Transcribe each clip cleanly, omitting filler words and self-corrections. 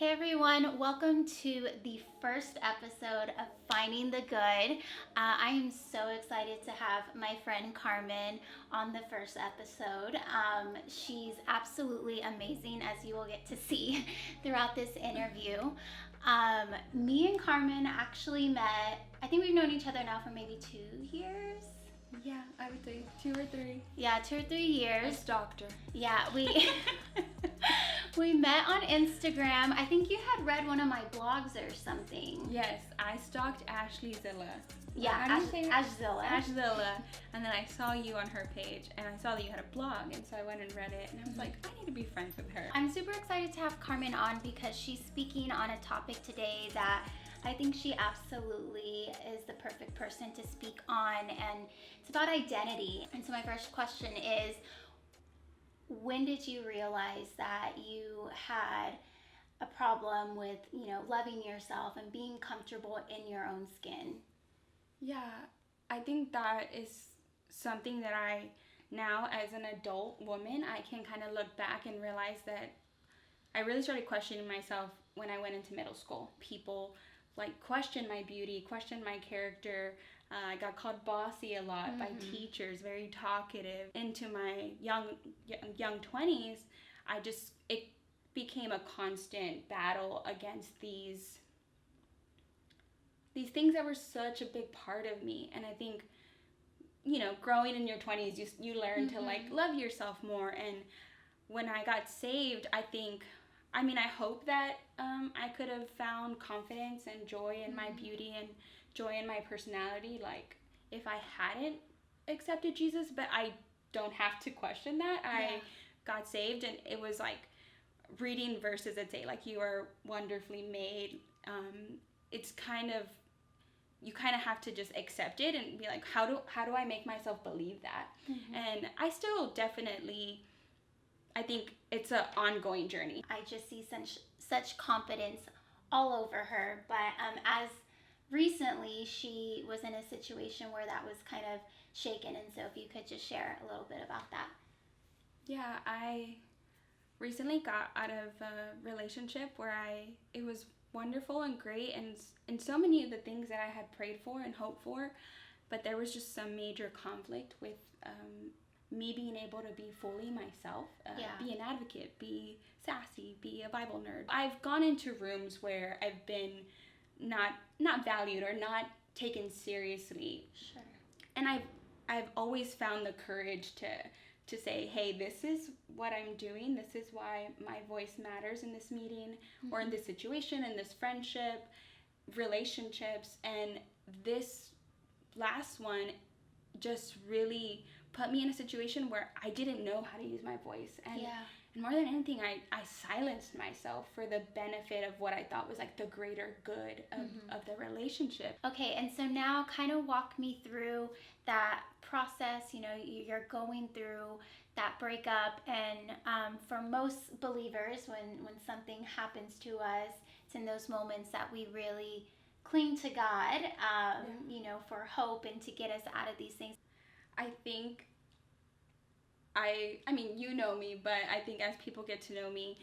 Hey everyone, welcome to the first episode of Finding the Good. I am so excited to have my friend Carmen on the first episode. She's absolutely amazing, as you will get to see throughout this interview. Me and Carmen actually met, I think we've known each other now for maybe 2 years. Yeah, I would say 2 or 3. Yeah, 2 or 3 years. As doctor. Yeah, we met on Instagram. I think you had read one of my blogs or something. Yes, I stalked Ashley Zilla. Yeah, Ashzilla. Ashzilla. And then I saw you on her page, and I saw that you had a blog, and so I went and read it, and I was like, I need to be friends with her. I'm super excited to have Carmen on because she's speaking on a topic today that I think she absolutely is the perfect person to speak on, and it's about identity. And so my first question is, when did you realize that you had a problem with, loving yourself and being comfortable in your own skin? Yeah, I think that is something that I, now as an adult woman, I can kind of look back and realize that I really started questioning myself when I went into middle school. People questioned my beauty, questioned my character. I got called bossy a lot by teachers, very talkative. Into my young 20s, it became a constant battle against these things that were such a big part of me. And I think, growing in your 20s, you learn to love yourself more. And when I got saved, I hope that I could have found confidence and joy in my beauty and joy in my personality, if I hadn't accepted Jesus, but I don't have to question that. I got saved, and it was reading verses that say, you are wonderfully made. It's you kind of have to just accept it and be like, how do I make myself believe that? And I still definitely, I think it's an ongoing journey. I just see such confidence all over her, but as recently she was in a situation where that was kind of shaken, and so if you could just share a little bit about that. Yeah, I recently got out of a relationship where it was wonderful and great, and so many of the things that I had prayed for and hoped for, but there was just some major conflict with me being able to be fully myself, be an advocate, be sassy, be a Bible nerd. I've gone into rooms where I've been not valued or not taken seriously. Sure. And I've always found the courage to say, hey, this is what I'm doing. This is why my voice matters in this meeting or in this situation, in this friendship, relationships. And this last one just really put me in a situation where I didn't know how to use my voice. And more than anything, I silenced myself for the benefit of what I thought was the greater good of the relationship. Okay, and so now kind of walk me through that process. You're going through that breakup, and for most believers, when something happens to us, it's in those moments that we really cling to God, for hope and to get us out of these things. I think I mean, you know me, but I think as people get to know me,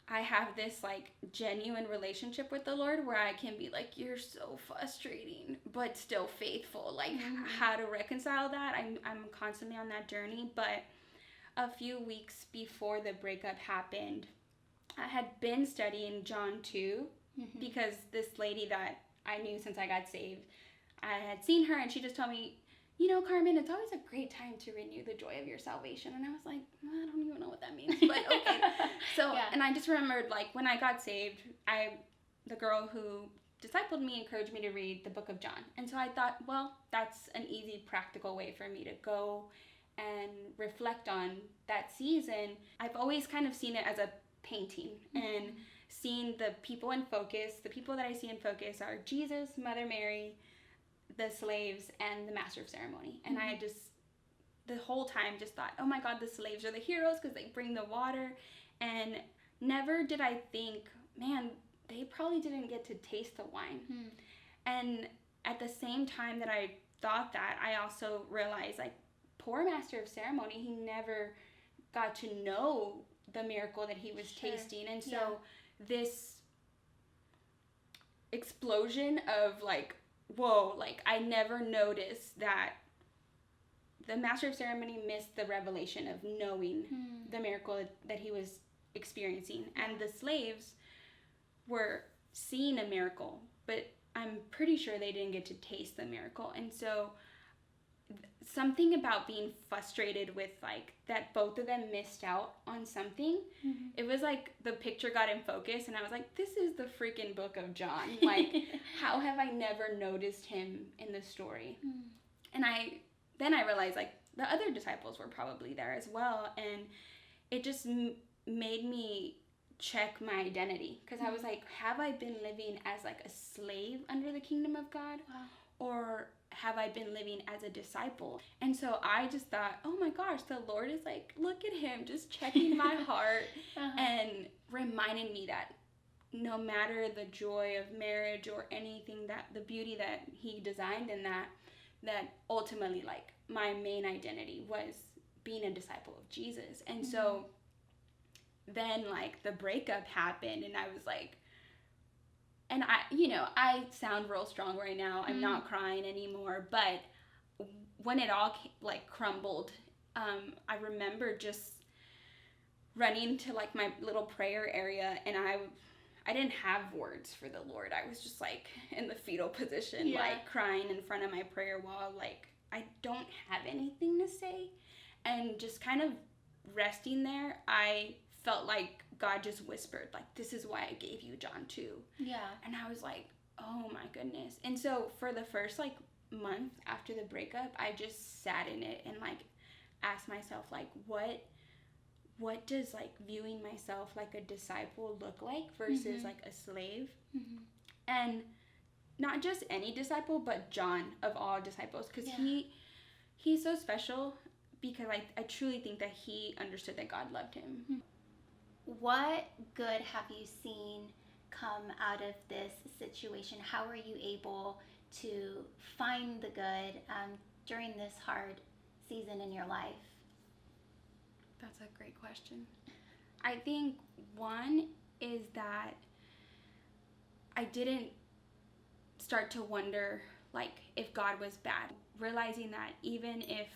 I have this genuine relationship with the Lord where I can be you're so frustrating, but still faithful. How to reconcile that. I'm constantly on that journey. But a few weeks before the breakup happened, I had been studying John 2 because this lady that I knew since I got saved, I had seen her, and she just told me, Carmen, it's always a great time to renew the joy of your salvation. And I was like, I don't even know what that means, but okay. So, and I just remembered, when I got saved, the girl who discipled me encouraged me to read the book of John. And so I thought, well, that's an easy, practical way for me to go and reflect on that season. I've always kind of seen it as a painting and seen the people in focus. The people that I see in focus are Jesus, Mother Mary, the slaves, and the master of ceremony. And I just, the whole time, just thought, oh my God, the slaves are the heroes because they bring the water. And never did I think, man, they probably didn't get to taste the wine. And at the same time that I thought that, I also realized, poor master of ceremony, he never got to know the miracle that he was tasting. And so this explosion of like, whoa, like I never noticed that the master of ceremony missed the revelation of knowing the miracle that he was experiencing. And the slaves were seeing a miracle, but I'm pretty sure they didn't get to taste the miracle. And so something about being frustrated with like that both of them missed out on something. It was like the picture got in focus and I was like, this is the freaking book of John. Like, how have I never noticed him in the story? And then I realized like the other disciples were probably there as well, and it just made me check my identity, because I was like, have I been living as like a slave under the kingdom of God? Wow. Or have I been living as a disciple? And so I just thought, oh my gosh, the Lord is like, look at him just checking my heart and reminding me that no matter the joy of marriage or anything, that the beauty that he designed in that ultimately like my main identity was being a disciple of Jesus. And so then like the breakup happened and I was like, and I sound real strong right now. I'm not crying anymore, but when it all like crumbled, I remember just running to like my little prayer area, and I didn't have words for the Lord. I was just like in the fetal position, like crying in front of my prayer wall, like I don't have anything to say. And just kind of resting there, I felt like God just whispered, like, this is why I gave you John 2. Yeah. And I was like, oh my goodness. And so for the first like month after the breakup, I just sat in it and like asked myself, like, what does like viewing myself like a disciple look like versus like a slave? And not just any disciple, but John of all disciples, because he's so special, because I truly think that he understood that God loved him. What good have you seen come out of this situation? How are you able to find the good during this hard season in your life? That's a great question. I think one is that I didn't start to wonder like if God was bad, realizing that even if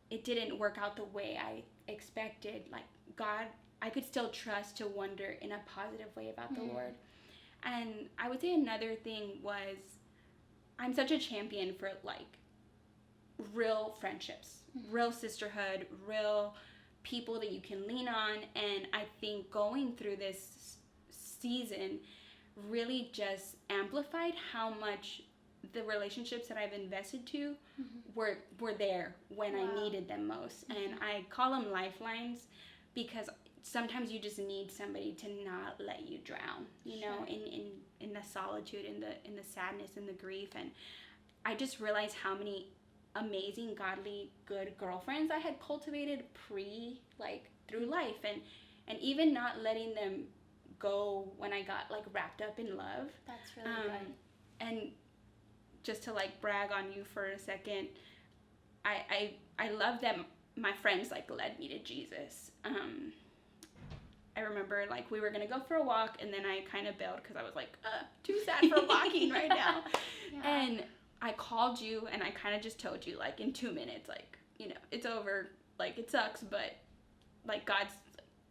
it didn't work out the way I expected, like God, I could still trust to wonder in a positive way about the Lord. And I would say another thing was, I'm such a champion for like real friendships, real sisterhood, real people that you can lean on. And I think going through this season really just amplified how much the relationships that I've invested to were there when I needed them most. And I call them lifelines, because sometimes you just need somebody to not let you drown, you know, in the solitude, in the sadness, in the grief. And I just realized how many amazing, godly, good girlfriends I had cultivated through life, and even not letting them go when I got like wrapped up in love. That's really good. And just to like brag on you for a second, I love that my friends like led me to Jesus. I remember like we were gonna go for a walk, and then I kind of bailed because I was like, too sad for walking right now. And I called you and I kind of just told you like in 2 minutes, like, you know, it's over, like it sucks, but like God's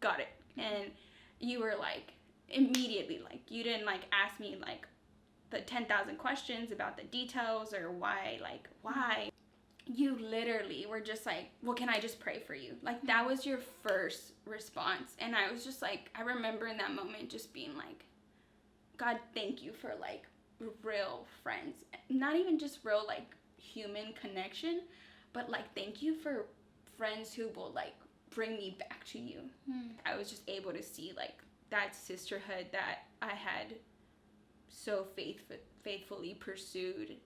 got it. And you were like immediately, like you didn't like ask me like the 10,000 questions about the details or why. You literally were just like, well, can I just pray for you? Like that was your first response. And I was just like, I remember in that moment just being like, God, thank you for like real friends, not even just real like human connection, but like thank you for friends who will like bring me back to you. I was just able to see like that sisterhood that I had so faithfully pursued.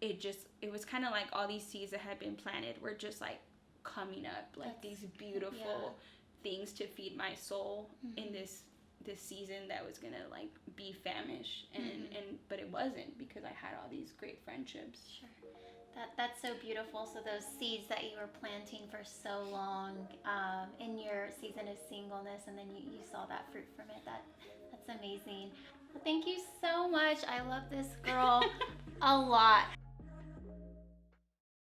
It was kind of like all these seeds that had been planted were just like coming up, like these beautiful things to feed my soul in this season that was gonna like be famished, and but it wasn't, because I had all these great friendships. Sure. That's so beautiful. So those seeds that you were planting for so long in your season of singleness, and then you saw that fruit from it. That's amazing. Well, thank you so much. I love this girl a lot.